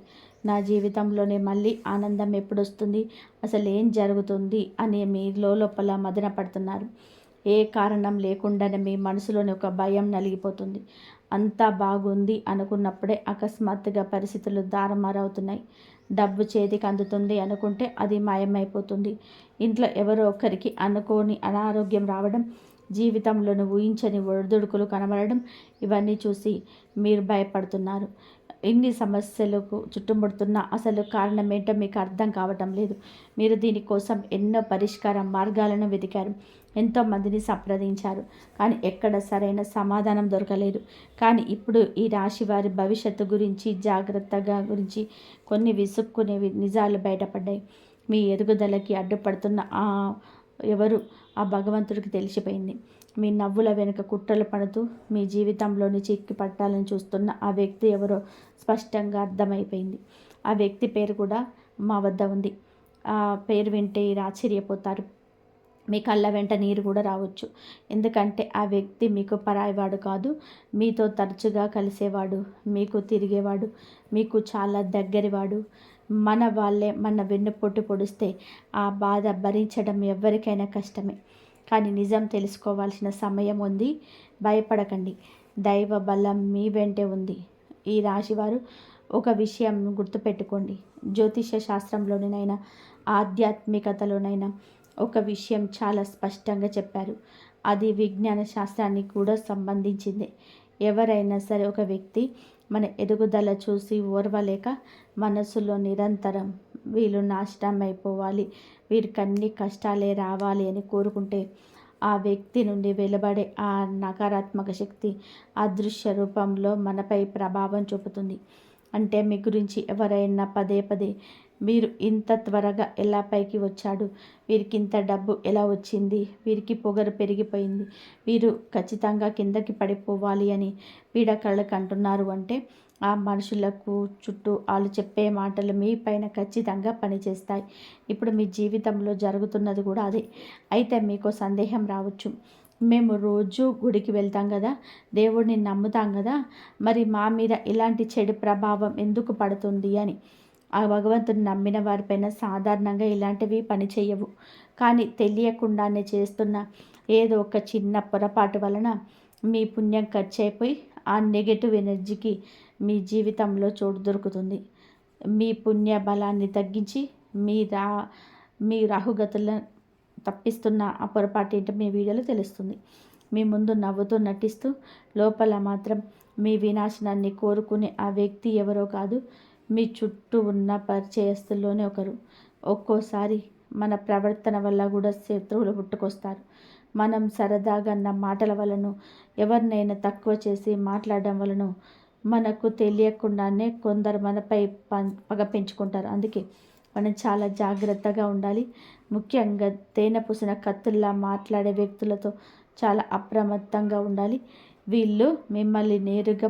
A: నా జీవితంలోనే మళ్ళీ ఆనందం ఎప్పుడొస్తుంది, అసలు ఏం జరుగుతుంది అని మీ లోపల మదన పడుతున్నారు. ఏ కారణం లేకుండానే మీ మనసులోని ఒక భయం నలిగిపోతుంది. అంతా బాగుంది అనుకున్నప్పుడే అకస్మాత్తుగా పరిస్థితులు తారుమారవుతున్నాయి. డబ్బు చేతికి అందుతుంది అనుకుంటే అది మాయమైపోతుంది. ఇంట్లో ఎవరో ఒకరికి అనుకోని అనారోగ్యం రావడం, జీవితంలోని ఊహించని ఒడిదుడుకులు కనబడడం, ఇవన్నీ చూసి మీరు భయపడుతున్నారు. ఇన్ని సమస్యలకు చుట్టుముడుతున్న అసలు కారణం ఏంటో మీకు అర్థం కావటం లేదు. మీరు దీనికోసం ఎన్నో పరిష్కార మార్గాలను వెతికారు, ఎంతోమందిని సంప్రదించారు, కానీ ఎక్కడ సరైన సమాధానం దొరకలేదు. కానీ ఇప్పుడు ఈ రాశి వారి భవిష్యత్తు గురించి, జాగ్రత్తగా గురించి కొన్ని విసుక్కునేవి నిజాలు బయటపడ్డాయి. మీ ఎదుగుదలకి అడ్డుపడుతున్న ఎవరు ఆ భగవంతుడికి తెలిసిపోయింది. మీ నవ్వుల వెనుక కుట్రలు పడుతూ మీ జీవితంలోని చిక్కి పట్టాలని చూస్తున్న ఆ వ్యక్తి ఎవరో స్పష్టంగా అర్థమైపోయింది. ఆ వ్యక్తి పేరు కూడా మా వద్ద ఉంది. ఆ పేరు వింటే ఆశ్చర్యపోతారు. మీ కళ్ళ వెంట నీరు కూడా రావచ్చు. ఎందుకంటే ఆ వ్యక్తి మీకు పరాయివాడు కాదు, మీతో తరచుగా కలిసేవాడు, మీకు తిరిగేవాడు, మీకు చాలా దగ్గరివాడు. మన వాళ్ళే మన వెన్నుపోటు పొడిస్తే ఆ బాధ భరించడం ఎవరికైనా కష్టమే. కానీ నిజం తెలుసుకోవాల్సిన సమయం ఉంది. భయపడకండి, దైవ బలం మీ వెంటే ఉంది. ఈ రాశివారు ఒక విషయం గుర్తుపెట్టుకోండి. జ్యోతిష శాస్త్రంలోనైనా ఆధ్యాత్మికతలోనైనా ఒక విషయం చాలా స్పష్టంగా చెప్పారు. అది విజ్ఞాన శాస్త్రానికి కూడా సంబంధించింది. ఎవరైనా సరే ఒక వ్యక్తి మన ఎదుగుదల చూసి ఓర్వలేక మనసులో నిరంతరం వీళ్ళు నాశనం అయిపోవాలి, వీరికి అన్ని కష్టాలే రావాలి అని కోరుకుంటే ఆ వ్యక్తి నుండి వెలువడే ఆ నకారాత్మక శక్తి అదృశ్య రూపంలో మనపై ప్రభావం చూపుతుంది. అంటే మీ గురించి ఎవరైనా పదే పదే వీరు ఇంత త్వరగా ఎలా పైకి వచ్చాడు, వీరికి ఇంత డబ్బు ఎలా వచ్చింది, వీరికి పొగరు పెరిగిపోయింది, వీరు ఖచ్చితంగా కిందకి పడిపోవాలి అని పీడకళ్ళకు అంటున్నారు అంటే ఆ మనుషులకు చుట్టూ వాళ్ళు చెప్పే మాటలు మీ పైన ఖచ్చితంగా పనిచేస్తాయి. ఇప్పుడు మీ జీవితంలో జరుగుతున్నది కూడా అదే. అయితే మీకు సందేహం రావచ్చు, మేము రోజు గుడికి వెళ్తాం కదా, దేవుడిని నమ్ముతాం కదా, మరి మా మీద ఇలాంటి చెడు ప్రభావం ఎందుకు పడుతుంది అని. ఆ భగవంతుని నమ్మిన వారిపైన సాధారణంగా ఇలాంటివి పనిచేయవు. కానీ తెలియకుండానే చేస్తున్న ఏదో ఒక చిన్న పొరపాటు వలన మీ పుణ్యం ఖర్చు అయిపోయి ఆ నెగటివ్ ఎనర్జీకి మీ జీవితంలో చోటు దొరుకుతుంది. మీ పుణ్య బలాన్ని తగ్గించి మీ రాహుగతులను తప్పిస్తున్న ఆ పొరపాటు ఏంటో మీ వీడియోలో తెలుస్తుంది. మీ ముందు నవ్వుతూ నటిస్తూ లోపల మాత్రం మీ వినాశనాన్ని కోరుకునే ఆ వ్యక్తి ఎవరో కాదు, మీ చుట్టూ ఉన్న పరిచయస్తుల్లోనే ఒకరు. ఒక్కోసారి మన ప్రవర్తన వల్ల కూడా శత్రువులు పుట్టుకొస్తారు. మనం సరదాగా అన్న మాటల వలన, ఎవరినైనా తక్కువ చేసి మాట్లాడడం వలన మనకు తెలియకుండానే కొందరు మనపై పగ పెంచుకుంటారు. అందుకే మనం చాలా జాగ్రత్తగా ఉండాలి. ముఖ్యంగా తేనె పూసిన కత్తుల్లా మాట్లాడే వ్యక్తులతో చాలా అప్రమత్తంగా ఉండాలి. వీళ్ళు మిమ్మల్ని నేరుగా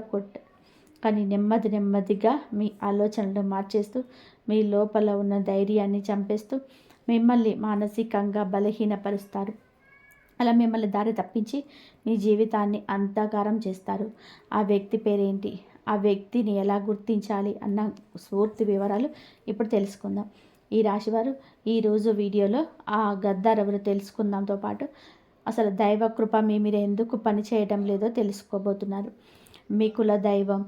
A: కానీ నెమ్మది నెమ్మదిగా మీ ఆలోచనలు మార్చేస్తూ మీ లోపల ఉన్న ధైర్యాన్ని చంపేస్తూ మిమ్మల్ని మానసికంగా బలహీనపరుస్తారు. అలా మిమ్మల్ని దారి తప్పించి మీ జీవితాన్ని అంధకారం చేస్తారు. ఆ వ్యక్తి పేరేంటి, ఆ వ్యక్తిని ఎలా గుర్తించాలి అన్న పూర్తి వివరాలు ఇప్పుడు తెలుసుకుందాం. ఈ రాశివారు ఈరోజు వీడియోలో ఆ గద్దార్ ఎవరు తెలుసుకుందాంతో పాటు అసలు దైవ కృప మీ మీద ఎందుకు పనిచేయడం లేదో తెలుసుకోబోతున్నారు. మీ కుల దైవం,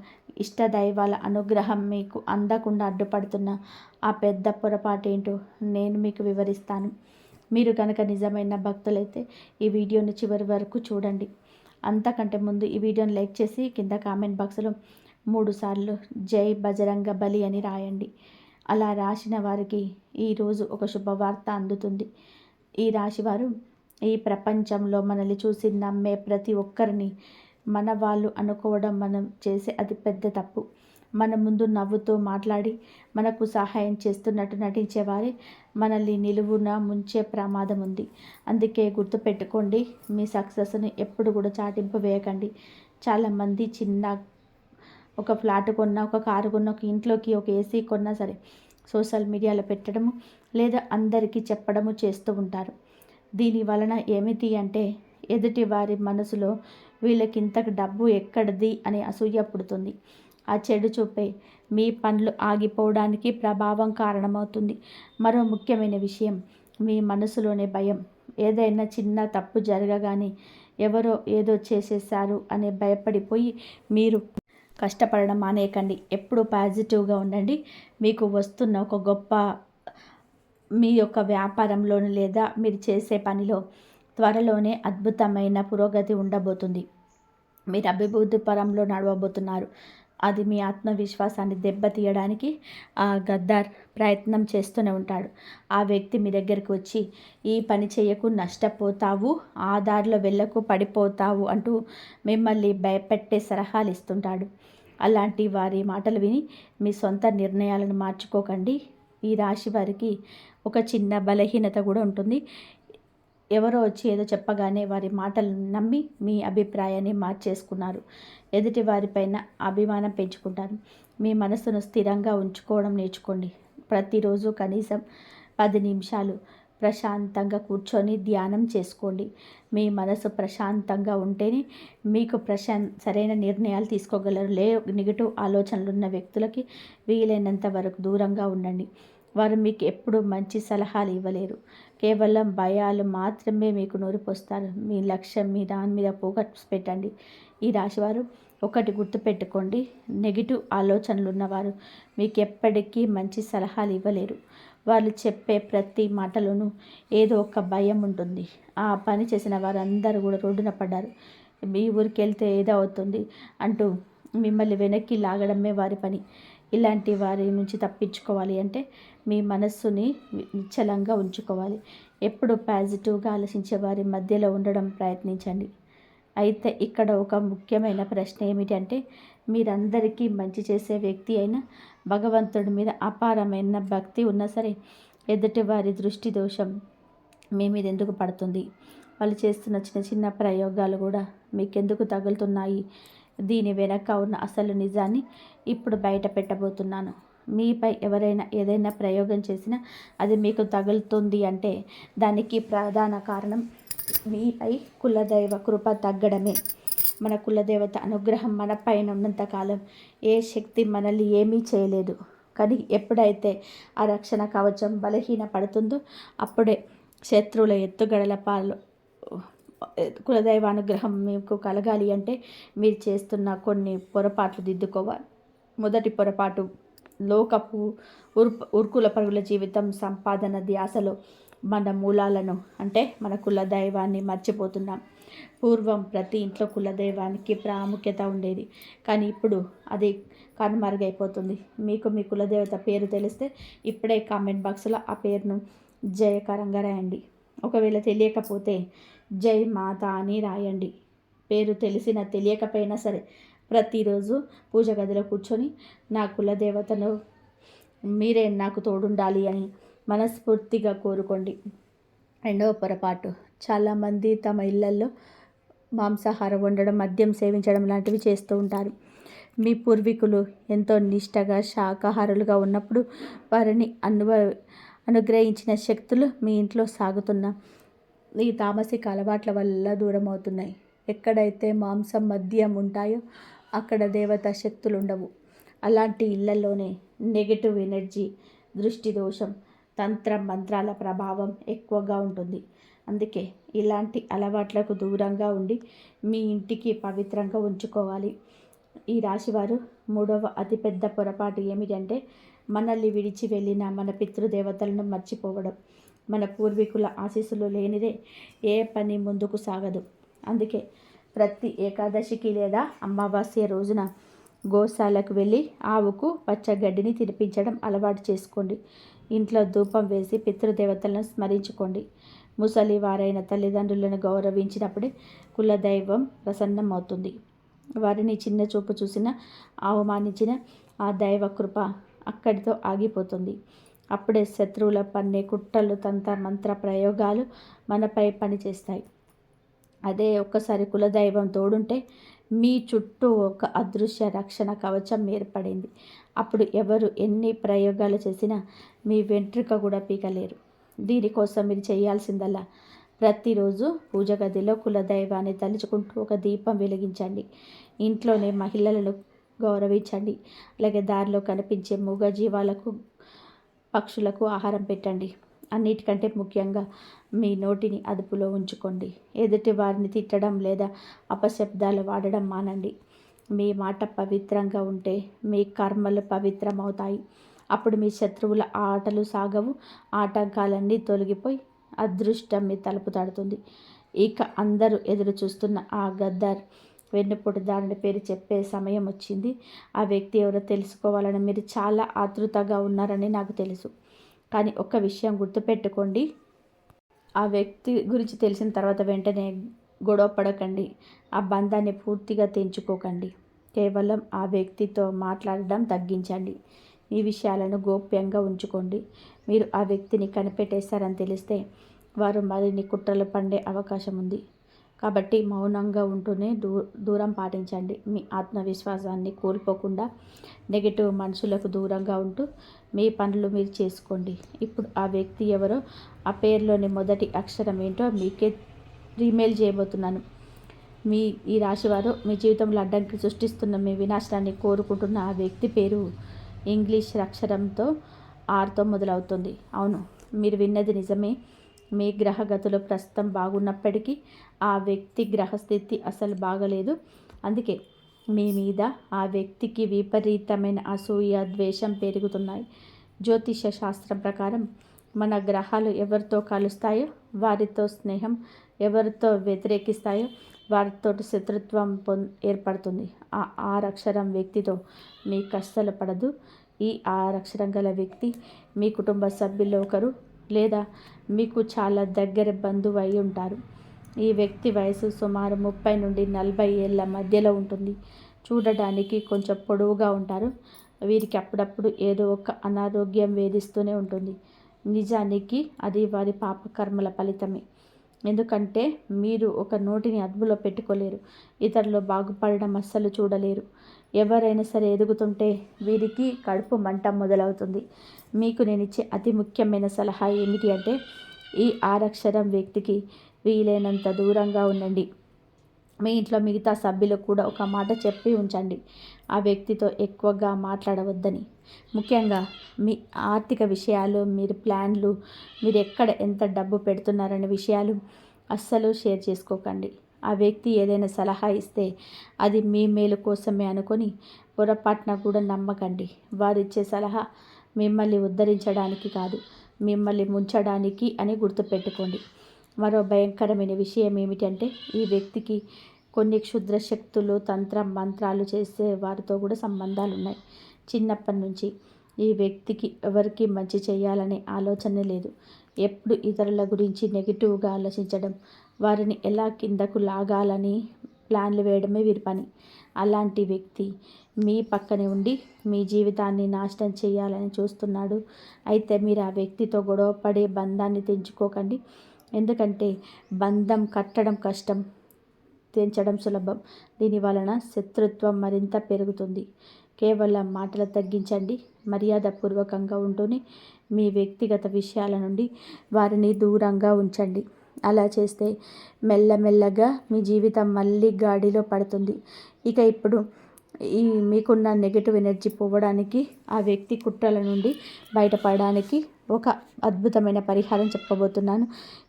A: ఇష్ట దైవాల అనుగ్రహం మీకు అందకుండా అడ్డుపడుతున్న ఆ పెద్ద పొరపాటేంటో నేను మీకు వివరిస్తాను. మీరు కనుక నిజమైన భక్తులైతే ఈ వీడియోని చివరి వరకు చూడండి. అంతకంటే ముందు ఈ వీడియోని లైక్ చేసి కింద కామెంట్ బాక్స్లో 3 సార్లు జై బజరంగ బలి అని రాయండి. అలా రాసిన వారికి ఈరోజు ఒక శుభవార్త అందుతుంది. ఈ రాశివారు ఈ ప్రపంచంలో మనల్ని చూసి నమ్మే ప్రతి ఒక్కరిని మన వాళ్ళు అనుకోవడం మనం చేసే అతి పెద్ద తప్పు. మన ముందు నవ్వుతూ మాట్లాడి మనకు సహాయం చేస్తున్నట్టు నటించేవారే మనల్ని నిలువున ముంచే ప్రమాదం ఉంది. అందుకే గుర్తుపెట్టుకోండి, మీ సక్సెస్ని ఎప్పుడు కూడా చాటింపు వేయకండి. చాలామంది చిన్న ఒక ఫ్లాట్ కొన్నా, ఒక కారు కొన్నా, ఒక ఇంట్లోకి ఒక ఏసీ కొన్నా సరే సోషల్ మీడియాలో పెట్టడము లేదా అందరికీ చెప్పడము చేస్తూ ఉంటారు. దీని వలన ఏమిటి అంటే ఎదుటి వారి మనసులో వీళ్ళకింతకు డబ్బు ఎక్కడిది అనే అసూయ పుడుతుంది. ఆ చెడు చూపే మీ పనులు ఆగిపోవడానికి ప్రభావం కారణమవుతుంది. మరో ముఖ్యమైన విషయం, మీ మనసులోనే భయం. ఏదైనా చిన్న తప్పు జరగగానే ఎవరో ఏదో చేసేసారు అనే భయపడిపోయి మీరు కష్టపడడం మానేయకండి. ఎప్పుడు పాజిటివ్గా ఉండండి. మీకు వస్తున్న ఒక గొప్ప మీ యొక్క వ్యాపారంలోనూ లేదా మీరు చేసే పనిలో త్వరలోనే అద్భుతమైన పురోగతి ఉండబోతుంది. మీరు అభివృద్ధి పరంలో నడవబోతున్నారు. అది మీ ఆత్మవిశ్వాసాన్ని దెబ్బతీయడానికి ఆ గద్దార్ ప్రయత్నం చేస్తూనే ఉంటాడు. ఆ వ్యక్తి మీ దగ్గరికి వచ్చి ఈ పని చేయకు, నష్టపోతావు, ఆ దారిలో వెళ్ళకు, పడిపోతావు అంటూ మిమ్మల్ని భయపెట్టే సలహాలు ఇస్తుంటాడు. అలాంటి వారి మాటలు విని మీ సొంత నిర్ణయాలను మార్చుకోకండి. ఈ రాశి వారికి ఒక చిన్న బలహీనత కూడా ఉంటుంది. ఎవరో వచ్చి ఏదో చెప్పగానే వారి మాటలను నమ్మి మీ అభిప్రాయాన్ని మార్చేసుకున్నారు. ఎదుటి వారిపైన అభిమానం పెంచుకుంటారు. మీ మనసును స్థిరంగా ఉంచుకోవడం నేర్చుకోండి. ప్రతిరోజు కనీసం 10 నిమిషాలు ప్రశాంతంగా కూర్చొని ధ్యానం చేసుకోండి. మీ మనసు ప్రశాంతంగా ఉంటేనే మీకు సరైన నిర్ణయాలు తీసుకోగలరు. నెగిటివ్ ఆలోచనలు ఉన్న వ్యక్తులకి వీలైనంత వరకు దూరంగా ఉండండి. వారు మీకు ఎప్పుడూ మంచి సలహాలు ఇవ్వలేరు. కేవలం భయాలు మాత్రమే మీకు నూరిపోస్తారు. మీ లక్ష్యం మీ దాని మీద ఫోకస్ పెట్టండి. ఈ రాశివారు ఒకటి గుర్తుపెట్టుకోండి, నెగిటివ్ ఆలోచనలు ఉన్నవారు మీకు ఎప్పటికీ మంచి సలహాలు ఇవ్వలేరు. వాళ్ళు చెప్పే ప్రతి మాటలోనూ ఏదో ఒక భయం ఉంటుంది. ఆ పని చేసిన వారందరూ కూడా రోడ్డున పడ్డారు. మీ ఊరికి వెళ్తే ఏదో అవుతుంది అంటూ మిమ్మల్ని వెనక్కి లాగడమే వారి పని. ఇలాంటి వారి నుంచి తప్పించుకోవాలి అంటే మీ మనస్సుని నిశ్చలంగా ఉంచుకోవాలి. ఎప్పుడు పాజిటివ్గా ఆలోచించే వారి మధ్యలో ఉండడం ప్రయత్నించండి. అయితే ఇక్కడ ఒక ముఖ్యమైన ప్రశ్న ఏమిటంటే, మీరందరికీ మంచి చేసే వ్యక్తి అయినా భగవంతుడి మీద అపారమైన భక్తి ఉన్నా సరే ఎదుటి వారి దృష్టి దోషం మీ మీద ఎందుకు పడుతుంది? వాళ్ళు చేస్తున్న చిన్న చిన్న ప్రయోగాలు కూడా మీకెందుకు తగులుతున్నాయి? దీని వెనక ఉన్న అసలు నిజాన్ని ఇప్పుడు బయట పెట్టబోతున్నాను. మీపై ఎవరైనా ఏదైనా ప్రయోగం చేసినా అది మీకు తగులుతుంది అంటే దానికి ప్రధాన కారణం మీపై కులదైవ కృప తగ్గడమే. మన కులదేవత అనుగ్రహం మన పైన ఉన్నంతకాలం ఏ శక్తి మనల్ని ఏమీ చేయలేదు. కానీ ఎప్పుడైతే ఆ రక్షణ కవచం బలహీన పడుతుందో అప్పుడే శత్రువుల ఎత్తుగడల పాలు. కులదైవానుగ్రహం మీకు కలగాలి అంటే మీరు చేస్తున్న కొన్ని పొరపాట్లు దిద్దుకోవాలి. మొదటి పొరపాటు, లోకపు ఉర్కుల పరుగుల జీవితం, సంపాదన ధ్యాసలో మన మూలాలను అంటే మన కులదైవాన్ని మర్చిపోతున్నాం. పూర్వం ప్రతి ఇంట్లో కులదైవానికి ప్రాముఖ్యత ఉండేది, కానీ ఇప్పుడు అది కనుమరుగైపోతుంది. మీకు మీ కులదేవత పేరు తెలిస్తే ఇప్పుడే కామెంట్ బాక్స్లో ఆ పేరును జయకరంగా రాయండి. ఒకవేళ తెలియకపోతే జై మాత అని రాయండి. పేరు తెలిసినా తెలియకపోయినా సరే ప్రతిరోజు పూజ గదిలో కూర్చొని నా కులదేవతను మీరే నాకు తోడుండాలి అని మనస్ఫూర్తిగా కోరుకోండి. రెండవ పొరపాటు, చాలామంది తమ ఇళ్లల్లో మాంసాహారం వండడం, మద్యం సేవించడం లాంటివి చేస్తూ ఉంటారు. మీ పూర్వీకులు ఎంతో నిష్టగా శాకాహారులుగా ఉన్నప్పుడు వారిని అనుగ్రహించిన శక్తులు మీ ఇంట్లో సాగుతున్న ఈ తామసిక అలవాట్ల వల్ల దూరం అవుతున్నాయి. ఎక్కడైతే మాంసం, మద్యం ఉంటాయో అక్కడ దేవతా శక్తులు ఉండవు. అలాంటి ఇళ్లలోనే నెగటివ్ ఎనర్జీ, దృష్టి దోషం, తంత్ర మంత్రాల ప్రభావం ఎక్కువగా ఉంటుంది. అందుకే ఇలాంటి అలవాట్లకు దూరంగా ఉండి మీ ఇంటికి పవిత్రంగా ఉంచుకోవాలి. ఈ రాశివారు మూడవ అతిపెద్ద పొరపాటు ఏమిటంటే మనల్ని విడిచి వెళ్ళిన మన పితృదేవతలను మర్చిపోవడం. మన పూర్వీకుల ఆశీస్సులు లేనిదే ఏ పని ముందుకు సాగదు. అందుకే ప్రతి ఏకాదశికి లేదా అమావాస్య రోజున గోశాలకు వెళ్ళి ఆవుకు పచ్చగడ్డిని తినిపించడం అలవాటు చేసుకోండి. ఇంట్లో ధూపం వేసి పితృదేవతలను స్మరించుకోండి. ముసలి వారైన తల్లిదండ్రులను గౌరవించినప్పుడే కులదైవం ప్రసన్నమవుతుంది. వారిని చిన్న చూపు చూసిన, అవమానించిన ఆ దైవ కృప అక్కడితో ఆగిపోతుంది. అప్పుడే శత్రువుల పన్నే కుట్రలు, తంత్ర మంత్ర ప్రయోగాలు మనపై పనిచేస్తాయి. అదే ఒక్కసారి కులదైవం తోడుంటే మీ చుట్టూ ఒక అదృశ్య రక్షణ కవచం ఏర్పడింది. అప్పుడు ఎవరు ఎన్ని ప్రయోగాలు చేసినా మీ వెంట్రుక కూడా పీకలేరు. దీనికోసం మీరు చేయాల్సిందల్లా ప్రతిరోజు పూజ గదిలో కులదైవాన్ని తలుచుకుంటూ ఒక దీపం వెలిగించండి. ఇంట్లోనే మహిళలను గౌరవించండి. అలాగే దారిలో కనిపించే మూగ జీవాలకు, పక్షులకు ఆహారం పెట్టండి. అన్నిటికంటే ముఖ్యంగా మీ నోటిని అదుపులో ఉంచుకోండి. ఎదుటి వారిని తిట్టడం లేదా అపశబ్దాలు వాడడం మానండి. మీ మాట పవిత్రంగా ఉంటే మీ కర్మలు పవిత్రమవుతాయి. అప్పుడు మీ శత్రువుల ఆటలు సాగవు. ఆటంకాలన్నీ తొలగిపోయి అదృష్టం మీ తలుపు తడుతుంది. ఇక అందరూ ఎదురు చూస్తున్న ఆ గద్దర్ వెన్నుపోటుదారుని పేరు చెప్పే సమయం వచ్చింది. ఆ వ్యక్తి ఎవరో తెలుసుకోవాలని మీరు చాలా ఆతృతగా ఉన్నారని నాకు తెలుసు. కానీ ఒక్క విషయం గుర్తుపెట్టుకోండి, ఆ వ్యక్తి గురించి తెలిసిన తర్వాత వెంటనే గొడవ పడకండి. ఆ బంధాన్ని పూర్తిగా తెంచుకోకండి. కేవలం ఆ వ్యక్తితో మాట్లాడడం తగ్గించండి. ఈ విషయాలను గోప్యంగా ఉంచుకోండి. మీరు ఆ వ్యక్తిని కనిపెట్టేశారని తెలిస్తే వారు మరిన్ని కుట్రలు పండే అవకాశం ఉంది. కాబట్టి మౌనంగా ఉంటూనే దూరం పాటించండి. మీ ఆత్మవిశ్వాసాన్ని కోల్పోకుండా నెగిటివ్ మనుషులకు దూరంగా ఉంటూ మీ పనులు మీరు చేసుకోండి. ఇప్పుడు ఆ వ్యక్తి ఎవరో, ఆ పేరులోని మొదటి అక్షరం ఏంటో మీకే రీమెయిల్ చేయబోతున్నాను. ఈ రాశివారు మీ జీవితంలో అడ్డంకి సృష్టిస్తున్న, మీ వినాశనాన్ని కోరుకుంటున్న ఆ వ్యక్తి పేరు ఇంగ్లీష్ అక్షరంతో ఆర్తో మొదలవుతుంది. అవును, మీరు విన్నది నిజమే. మీ గ్రహగతులు ప్రస్తుతం బాగున్నప్పటికీ ఆ వ్యక్తి గ్రహస్థితి అసలు బాగలేదు. అందుకే మీ మీద ఆ వ్యక్తికి విపరీతమైన అసూయ, ద్వేషం పెరుగుతున్నాయి. జ్యోతిష శాస్త్రం ప్రకారం మన గ్రహాలు ఎవరితో కలుస్తాయో వారితో స్నేహం, ఎవరితో వ్యతిరేకిస్తాయో వారితో శత్రుత్వం ఏర్పడుతుంది. ఆ ఆరక్షరం వ్యక్తితో మీకు అస్సలు పడదు. ఈ ఆరక్షరం గల వ్యక్తి మీ కుటుంబ సభ్యుల్లో ఒకరు లేదా మీకు చాలా దగ్గర బంధువు అయి ఉంటారు. ఈ వ్యక్తి వయసు సుమారు 30 నుండి 40 ఏళ్ళ మధ్యలో ఉంటుంది. చూడడానికి కొంచెం పొడవుగా ఉంటారు. వీరికి అప్పుడప్పుడు ఏదో ఒక అనారోగ్యం వేధిస్తూనే ఉంటుంది. నిజానికి అది వారి పాపకర్మల ఫలితమే. ఎందుకంటే మీరు ఒక నోటిని అదుపులో పెట్టుకోలేరు. ఇతరులు బాగుపడడం అస్సలు చూడలేరు. ఎవరైనా సరే ఎదుగుతుంటే వీరికి కడుపు మంట మొదలవుతుంది. మీకు నేను ఇచ్చే అతి ముఖ్యమైన సలహా ఏమిటి అంటే ఈ ఆరక్షరం వ్యక్తికి వీలైనంత దూరంగా ఉండండి. మీ ఇంట్లో మిగతా సభ్యులకు కూడా ఒక మాట చెప్పి ఉంచండి, ఆ వ్యక్తితో ఎక్కువగా మాట్లాడవద్దని. ముఖ్యంగా మీ ఆర్థిక విషయాలు, మీరు ప్లాన్లు, మీరు ఎక్కడ ఎంత డబ్బు పెడుతున్నారనే విషయాలు అస్సలు షేర్ చేసుకోకండి. ఆ వ్యక్తి ఏదైనా సలహా ఇస్తే అది మీ మేలు కోసమే అనుకొని పొరపాటున కూడా నమ్మకండి. వారిచ్చే సలహా మిమ్మల్ని ఉద్ధరించడానికి కాదు, మిమ్మల్ని ముంచడానికి అని గుర్తుపెట్టుకోండి. మరో భయంకరమైన విషయం ఏమిటంటే ఈ వ్యక్తికి కొన్ని క్షుద్ర శక్తులు, తంత్ర మంత్రాలు చేసే వారితో కూడా సంబంధాలు ఉన్నాయి. చిన్నప్పటి నుంచి ఈ వ్యక్తికి ఎవరికి మంచి చేయాలనే ఆలోచనే లేదు. ఎప్పుడు ఇతరుల గురించి నెగిటివ్గా ఆలోచించడం, వారిని ఎలా కిందకు లాగాలని ప్లాన్లు వేయడమే వీరి పని. అలాంటి వ్యక్తి మీ పక్కనే ఉండి మీ జీవితాన్ని నాశనం చేయాలని చూస్తున్నాడు. అయితే మీరు ఆ వ్యక్తితో గొడవ పడే బంధాన్ని తెంచుకోకండి. ఎందుకంటే బంధం కట్టడం కష్టం, తెంచడం సులభం. దీని వలన శత్రుత్వం మరింత పెరుగుతుంది. కేవలం మాటలు తగ్గించండి. మర్యాదపూర్వకంగా ఉంటూనే మీ వ్యక్తిగత విషయాల నుండి వారిని దూరంగా ఉంచండి. అలా చేస్తే మెల్లమెల్లగా మీ జీవితం మళ్ళీ గాడిలో పడుతుంది. ఇప్పుడు మీకున్న నెగటివ్ ఎనర్జీ పోవడానికి, ఆ వ్యక్తి కుట్రల నుండి బయటపడడానికి ఒక అద్భుతమైన పరిహారం చెప్పబోతున్నాను.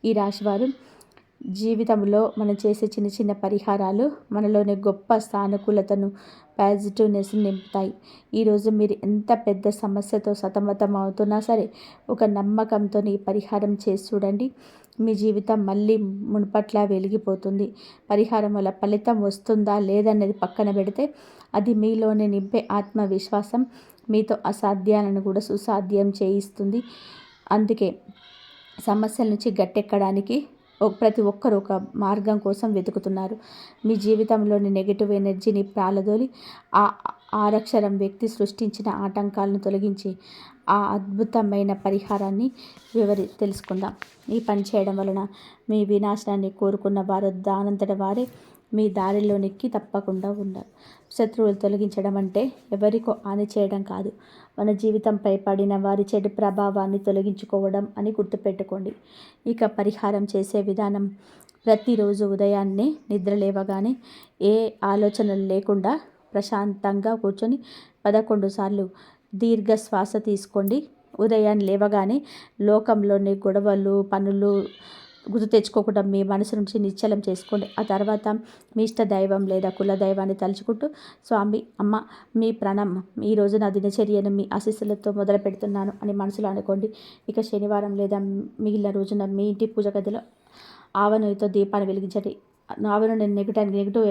A: ఈ రాశివారు జీవితంలో మనం చేసే చిన్న చిన్న పరిహారాలు మనలోని గొప్ప సానుకూలతను, పాజిటివ్నెస్ని నింపుతాయి. ఈరోజు మీరు ఎంత పెద్ద సమస్యతో సతమతం అవుతున్నా సరే, ఒక నమ్మకంతో ఈ పరిహారం చేసి చూడండి. మీ జీవితం మళ్ళీ మునుపట్లా వెలిగిపోతుంది. పరిహారం వల్ల ఫలితం వస్తుందా లేదనేది పక్కన పెడితే, అది మీలోనే నింపే ఆత్మవిశ్వాసం మీతో అసాధ్యాలను కూడా సుసాధ్యం చేయిస్తుంది. అందుకే సమస్యల నుంచి గట్టెక్కడానికి ప్రతి ఒక్కరు ఒక మార్గం కోసం వెతుకుతున్నారు. మీ జీవితంలోని నెగిటివ్ ఎనర్జీని ప్రాలదోలి ఆ ఆరక్షరం వ్యక్తి సృష్టించిన ఆటంకాలను తొలగించి ఆ అద్భుతమైన పరిహారాన్ని తెలుసుకుందాం. ఈ పని చేయడం వలన మీ వినాశనాన్ని కోరుకున్న వారు దానంతట వారే మీ దారిలోనికి తప్పకుండా ఉన్నారు. శత్రువులు తొలగించడం అంటే ఎవరికో హాని చేయడం కాదు, మన జీవితంపై పడిన వారి చెడు ప్రభావాన్ని తొలగించుకోవడం అని గుర్తుపెట్టుకోండి. పరిహారం చేసే విధానం: ప్రతిరోజు ఉదయాన్నే నిద్ర లేవగానే ఏ ఆలోచనలు లేకుండా ప్రశాంతంగా కూర్చొని 11 సార్లు దీర్ఘ శ్వాస తీసుకోండి. ఉదయాన్నే లేవగానే లోకంలోని గొడవలు, పనులు గుర్తు తెచ్చుకోకుండా మీ మనసు నుంచి నిశ్చలం చేసుకోండి. ఆ తర్వాత మీ ఇష్ట దైవం లేదా కుల దైవాన్ని తలుచుకుంటూ, స్వామి, అమ్మ, మీ ప్రణామం, ఈరోజు నా దినచర్యను మీ ఆశీస్సులతో మొదలు పెడుతున్నాను అని మనసులో అనుకోండి. శనివారం లేదా మిగిలిన రోజున మీ ఇంటి పూజ గదిలో ఆవనూనెతో దీపాన్ని వెలిగించండి. ఆవనూనె నెగిటివ్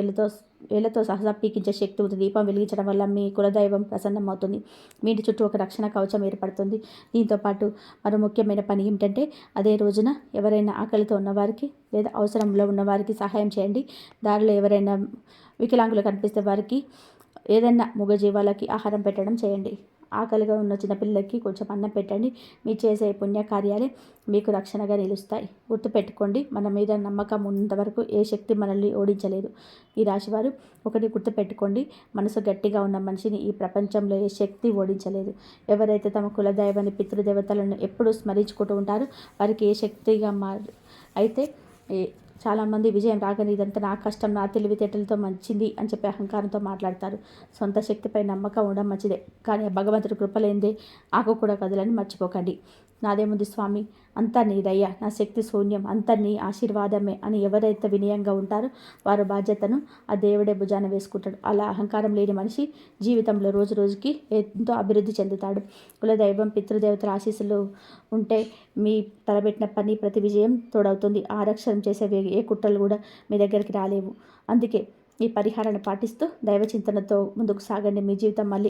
A: వేళ్లతో సహా పీకించే శక్తి ఉంది. దీపం వెలిగించడం వల్ల మీ కులదైవం ప్రసన్నమవుతుంది. మీ ఇంటి చుట్టూ ఒక రక్షణ కవచం ఏర్పడుతుంది. దీంతోపాటు మరో ముఖ్యమైన పని ఏమిటంటే, అదే రోజున ఎవరైనా ఆకలితో ఉన్నవారికి లేదా అవసరంలో ఉన్నవారికి సహాయం చేయండి. దారిలో ఎవరైనా వికలాంగులు కనిపిస్తే వారికి ఏదైనా మూగజీవాలకి ఆహారం పెట్టడం చేయండి. ఆకలిగా ఉన్న చిన్నపిల్లలకి కొంచెం అన్నం పెట్టండి. మీ చేసే పుణ్యకార్యాలే మీకు రక్షణగా నిలుస్తాయి. గుర్తుపెట్టుకోండి, మన మీద నమ్మకం ఉన్నంతవరకు ఏ శక్తి మనల్ని ఓడించలేదు. ఈ రాశివారు ఒకటి గుర్తుపెట్టుకోండి, మనసు గట్టిగా ఉన్న మనిషిని ఈ ప్రపంచంలో ఏ శక్తి ఓడించలేదు. ఎవరైతే తమ కులదైవాన్ని, పితృదేవతలను ఎప్పుడూ స్మరించుకుంటూ ఉంటారో వారికి ఏ శక్తిగా అయితే చాలామంది విజయం రాగానే ఇదంతా నా కష్టం, నా తెలివితేటలతో మంచింది అని చెప్పి అహంకారంతో మాట్లాడతారు. సొంత శక్తిపై నమ్మకం ఉండడం మంచిదే, కానీ భగవంతుడి కృపలేందే ఆకు కూడా కదలని మర్చిపోకండి. నాదేముంది స్వామి, అంతా నీదయ్యా, నా శక్తి శూన్యం, అంతా నీ ఆశీర్వాదమే అని ఎవరైతే వినయంగా ఉంటారో వారి బాధ్యతను ఆ దేవుడే భుజాన వేసుకుంటాడు. అలా అహంకారం లేని మనిషి జీవితంలో రోజు రోజుకి ఎంతో అభివృద్ధి చెందుతాడు. కులదైవం, పితృదేవతల ఆశీస్సులు ఉంటే మీ తలబెట్టిన పని ప్రతి విజయం తోడవుతుంది. ఆరక్షణ చేసే ఏ కుట్రలు కూడా మీ దగ్గరికి రాలేవు. అందుకే ఈ పరిహారాన్ని పాటిస్తూ దైవ చింతనతో ముందుకు సాగండి. మీ జీవితం మళ్ళీ